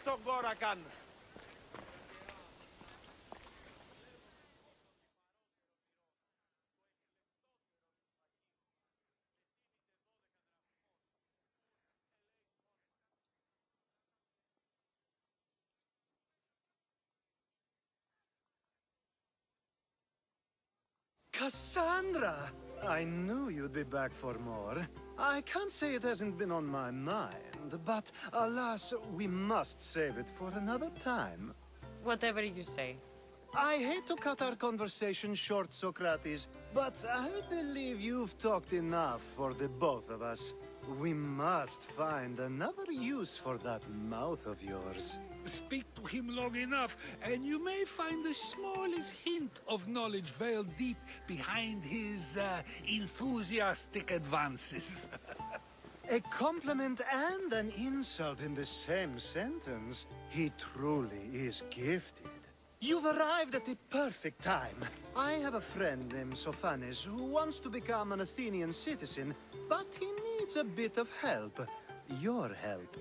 στον Κόρακαν. Cassandra! I knew you'd be back for more. I can't say it hasn't been on my mind, but alas, we must save it for another time. Whatever you say. I hate to cut our conversation short, Socrates, but I believe you've talked enough for the both of us. We must find another use for that mouth of yours. Speak to him long enough, and you may find the smallest hint of knowledge veiled deep behind his enthusiastic advances. A compliment and an insult in the same sentence. He truly is gifted. You've arrived at the perfect time. I have a friend named Sophanes who wants to become an Athenian citizen, but he needs a bit of help. Your help.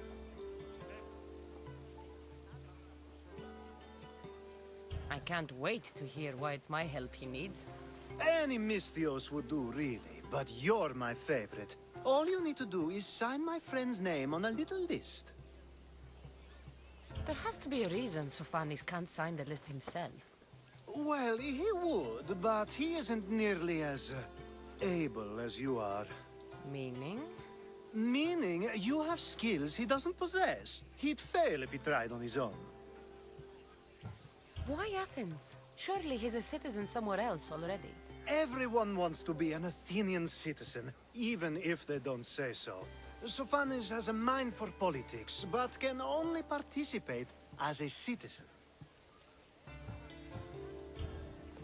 I can't wait to hear why it's my help he needs. Any Mystios would do, really, but you're my favorite. All you need to do is sign my friend's name on a little list. There has to be a reason Sophanes can't sign the list himself. Well, he would, but he isn't nearly as able as you are. Meaning? Meaning, you have skills he doesn't possess. He'd fail if he tried on his own. Why Athens? Surely he's a citizen somewhere else already. Everyone wants to be an Athenian citizen, even if they don't say so. Sophanes has a mind for politics, but can only participate as a citizen.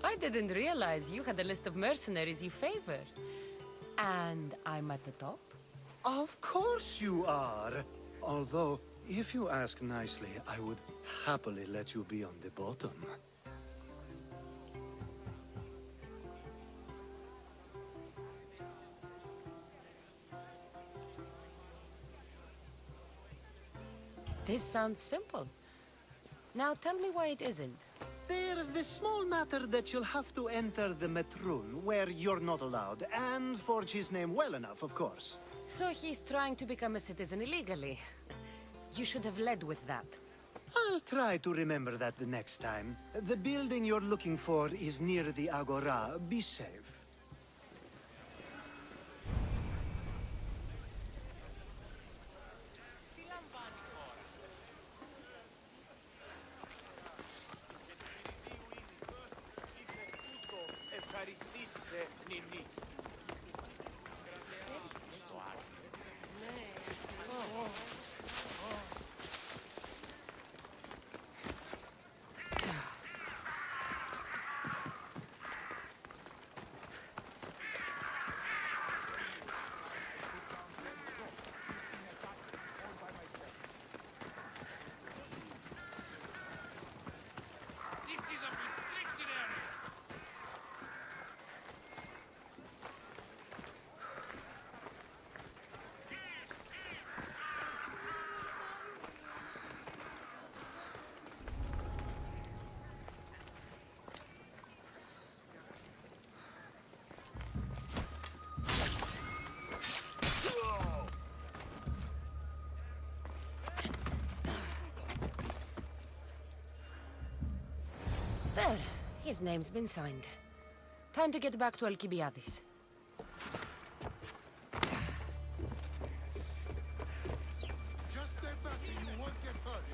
I didn't realize you had a list of mercenaries you favor. And I'm at the top? Of course you are! Although, if you ask nicely, I would happily let you be on the bottom. This sounds simple. Now tell me why it isn't. There's the small matter that you'll have to enter the Metroon, where you're not allowed, and forge his name well enough, of course. So he's trying to become a citizen illegally. You should have led with that. I'll try to remember that the next time. The building you're looking for is near the Agora. Be safe. There. His name's been signed. Time to get back to Alkiniades. Just stay back and you won't get hurt.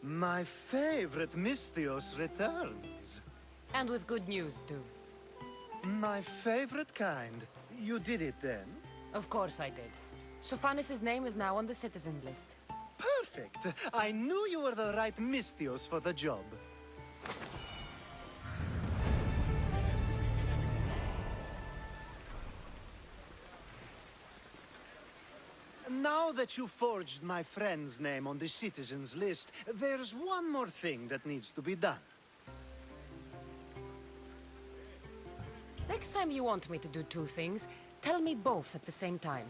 My favorite Misthios returns. And with good news, too. My favorite kind. You did it then? Of course I did. Sophanis' name is now on the citizen list. Perfect! I knew you were the right Misthios for the job. Now that you forged my friend's name on the citizens list, there's one more thing that needs to be done. Next time you want me to do two things, tell me both at the same time.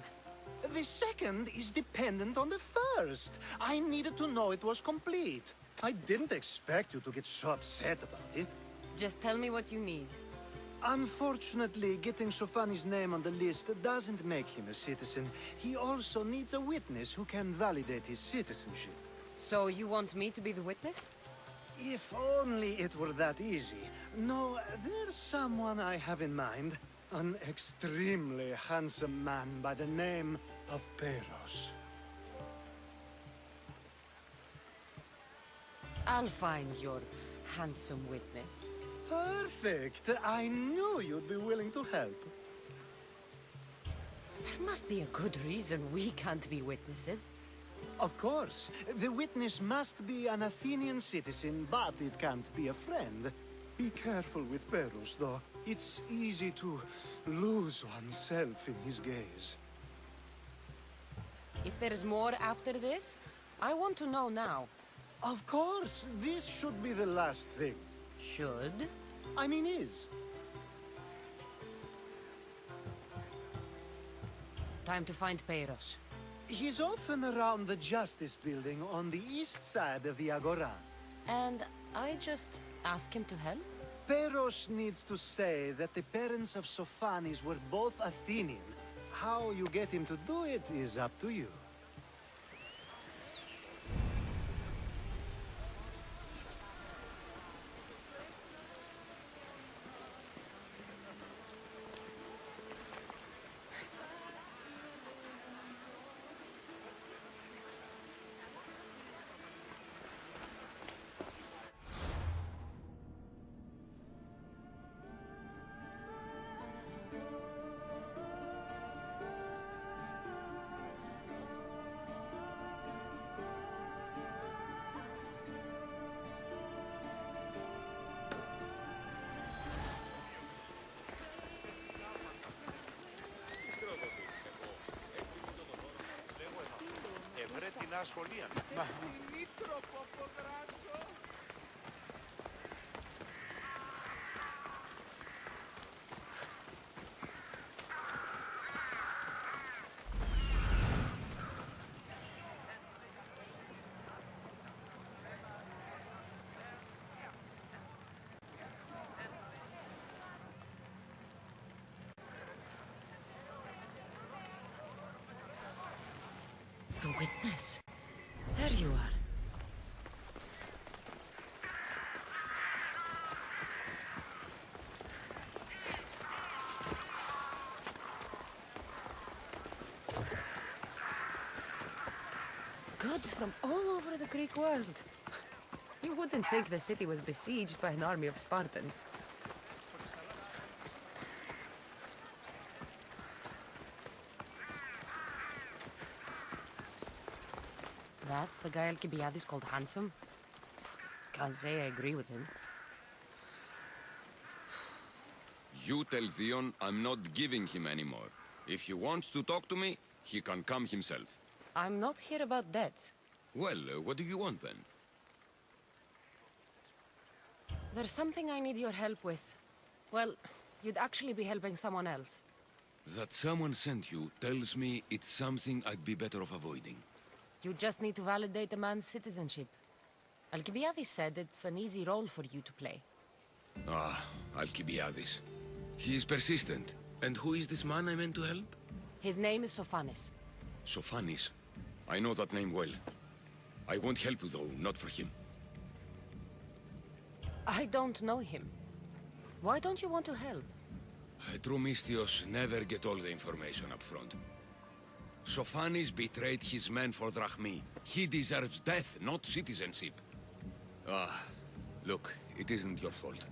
The second is dependent on the first. I needed to know it was complete. I didn't expect you to get so upset about it. Just tell me what you need. Unfortunately, getting Sophanis' name on the list doesn't make him a citizen. He also needs a witness who can validate his citizenship. So you want me to be the witness? If only it were that easy. No, there's someone I have in mind. An extremely handsome man by the name of Peros. I'll find your handsome witness. Perfect! I knew you'd be willing to help. There must be a good reason we can't be witnesses. Of course. The witness must be an Athenian citizen, but it can't be a friend. Be careful with Peros, though. It's easy to lose oneself in his gaze. If there's more after this, I want to know now. Of course! This should be the last thing. Should? I mean, is. Time to find Peros. He's often around the Justice Building on the east side of the Agora. And I just ask him to help? Peros needs to say that the parents of Sophanis were both Athenian. How you get him to do it is up to you. σχολεία. The witness. There you are. Goods from all over the Greek world. You wouldn't think the city was besieged by an army of Spartans. That's the guy Alkiniades called handsome? Can't say I agree with him. You tell Theon I'm not giving him anymore. If he wants to talk to me, he can come himself. I'm not here about debts. Well, what do you want then? There's something I need your help with. Well, you'd actually be helping someone else. That someone sent you tells me it's something I'd be better off avoiding. You just need to validate a man's citizenship. Alkiniades said it's an easy role for you to play. Ah, Alkiniades. He is persistent. And who is this man I meant to help? His name is Sophanis. Sophanis. I know that name well. I won't help you though, not for him. I don't know him. Why don't you want to help? True Misthios never get all the information up front. Sophanis betrayed his men for drachmi. He deserves death, not citizenship. Ah, look, it isn't your fault.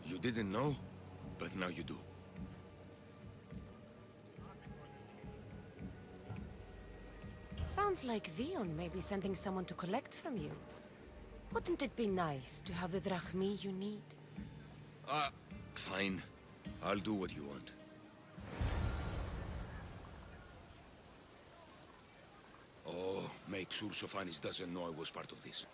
You didn't know, but now you do. Sounds like Theon may be sending someone to collect from you. Wouldn't it be nice to have the drachmi you need? Fine. I'll do what you want. Oh, make sure Sophanis doesn't know I was part of this.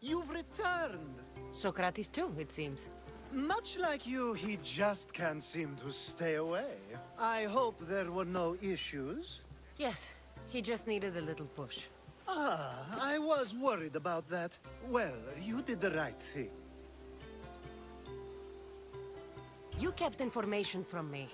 You've returned! Socrates too, it seems. Much like you, he just can't seem to stay away. I hope there were no issues. Yes, he just needed a little push. Ah, I was worried about that. Well, you did the right thing. You kept information from me.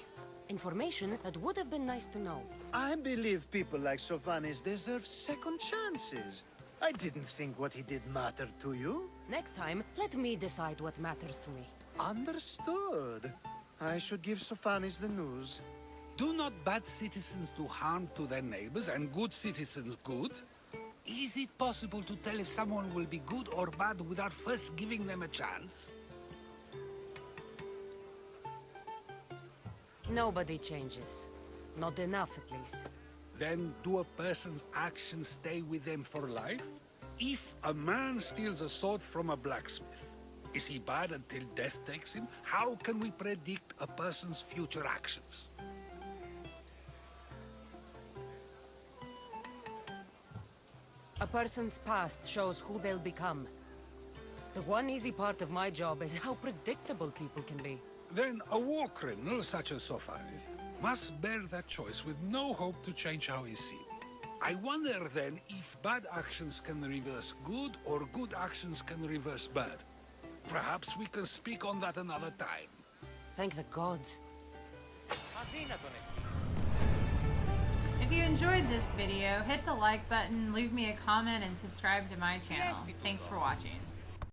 Information that would have been nice to know. I believe people like Sophanis deserve second chances. I didn't think what he did mattered to you. Next time, let me decide what matters to me. Understood. I should give Sophanis the news. Do not bad citizens do harm to their neighbors and good citizens good? Is it possible to tell if someone will be good or bad without first giving them a chance? Nobody changes. Not enough, at least. Then do a person's actions stay with them for life? If a man steals a sword from a blacksmith, is he bad until death takes him? How can we predict a person's future actions? A person's past shows who they'll become. The one easy part of my job is how predictable people can be. Then a war criminal such as Sophanis must bear that choice with no hope to change how he's seen. I wonder then if bad actions can reverse good or good actions can reverse bad. Perhaps we can speak on that another time. Thank the gods. If you enjoyed this video, hit the like button, leave me a comment, and subscribe to my channel. Thanks for watching.